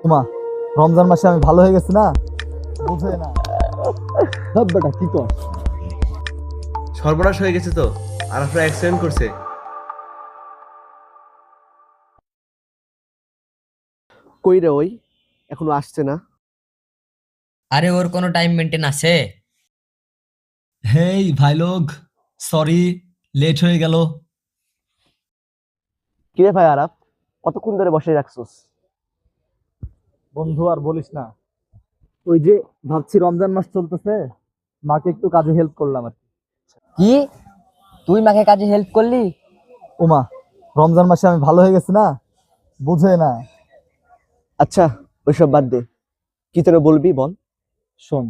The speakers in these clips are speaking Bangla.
তোমা রমজান মাসে আমি ভালো হয়ে গেছি না, বুঝে না বেটা কি কর। সর্বনাশ হয়ে গেছে তো, আর আপনার অ্যাক্সিডেন্ট করছে। কই রে ওই, এখনো আসছে না? আরে ওর কোনো টাইম মেনটেন আছে? হেই ভাই লোক, সরি লেট হয়ে গেল। কিরে ভাই আরাফ, কতক্ষণ ধরে বসে রাখছোস? বন্ধু আর বলিস না, ওই যে ভাবছি রমজান মাস চলতেছে, মাকে একটু কাজে হেল্প করলাম আর কি। কি, তুই মাকে কাজে হেল্প করলি? ওমা, রমজান মাসে আমি ভালো হয়ে গেছি না, বুঝে না। আচ্ছা ওইসব বাদ দে, কি তোরা বলবি বল। শোন,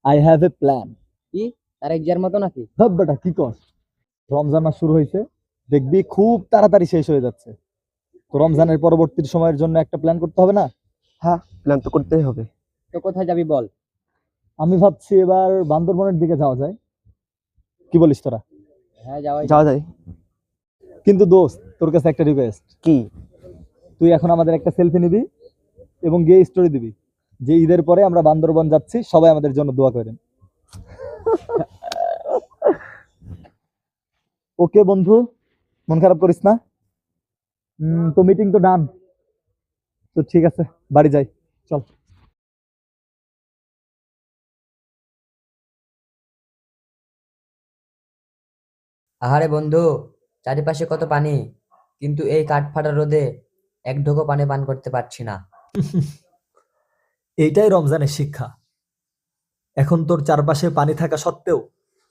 আই হ্যাভ এ প্ল্যান। কি, তার একজার মতো নাকি? বেটা কি কর। রমজান মাস শুরু হয়েছে, দেখবি খুব তাড়াতাড়ি শেষ হয়ে যাচ্ছে। তো রমজানের পরবর্তী সময়ের জন্য একটা প্ল্যান করতে হবে না? হ্যাঁ, প্ল্যান তো করতেই হবে। তো কোথায় যাবি বল? আমি ভাবছি এবার বান্দরবনের দিকে যাওয়া যায়, কি বলিস তোরা? হ্যাঁ, যাওয়াই যাওয়া যায়। কিন্তু দোস্ত, তোর কাছে একটা রিকোয়েস্ট। কি? তুই এখন আমাদের একটা সেলফি নিবি এবং গিয়ে স্টোরি দিবি যে ঈদের পরে আমরা বান্দরবন যাচ্ছি, সবাই আমাদের জন্য দোয়া করেন। ওকে বন্ধু, মন খারাপ করিস না। তো মিটিং তো ডান, তো ঠিক আছে, বাড়ি যাই, চল। আহারে বন্ধু, চারিপাশে কত পানি, কিন্তু এই কাঠফাটা রোদে এক ঢোকো পানি পান করতে পারছি না। এইটাই রমজানের শিক্ষা। এখন তোর চারপাশে পানি থাকা সত্ত্বেও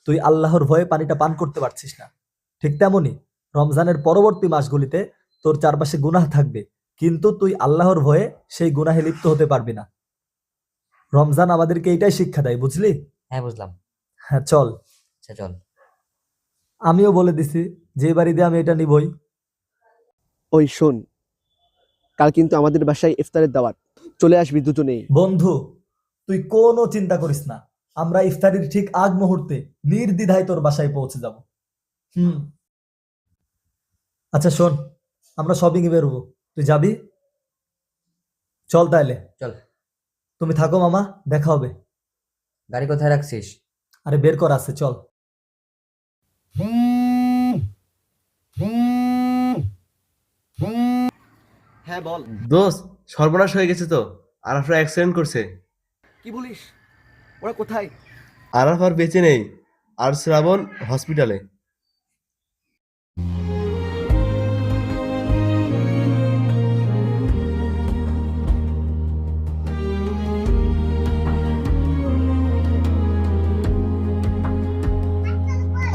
তুই আল্লাহর ভয়ে পানিটা পান করতে পারছিস না। ঠিক তেমনি রমজানের পরবর্তী মাসগুলিতে তোর চারপাশে গুনাহ থাকবে, কিন্তু তুই আল্লাহর ভয়ে সেই গুনাহে লিপ্ত হতে পারবি না। রমজান আমাদেরকে এইটাই শিক্ষা দেয়, বুঝলি? হ্যাঁ বুঝলাম। হ্যাঁ চল। আচ্ছা চল। আমিও বলে দিছি যে বাড়িতে আমি এটা নিবই। ওই শোন, কাল কিন্তু আমাদের বাসায় ইফতারের দাওয়াত, চলে আসবি দুজনেই। বন্ধু, তুই কোনো চিন্তা করিস না, আমরা ইফতারির ঠিক আগ মুহূর্তে নির্দ্বিধায় তোর বাসায় পৌঁছে যাব। আচ্ছা শোন, আমরা শপিং এ বেরোবো, তুই যাবি? চল তাইলে। চল। তুমি থাকো মামা, দেখা হবে। গাড়ি কোথায় রাখছিস? আরে বের কর আছে, চল। হ্যাঁ বল। দোস্ত, সর্বনাশ হয়ে গেছে তো, আর আপনার অ্যাক্সিডেন্ট করছে। কি বলিস? ওরা কোথায়? আরাফ আর বেঁচে নেই, আর শ্রাবণ হসপিটালে।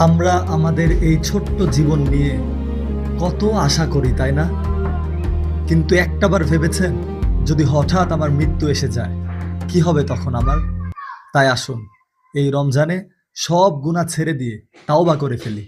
আমরা আমাদের এই ছোট্ট জীবন নিয়ে কত আশা করি, তাই না? কিন্তু একটাবার ভেবেছেন, যদি হঠাৎ আমার মৃত্যু এসে যায়, কি হবে তখন আমার? তাই আসুন, এই রমজানে সব গুনাহ ছেড়ে দিয়ে তাওবা করে ফেলি।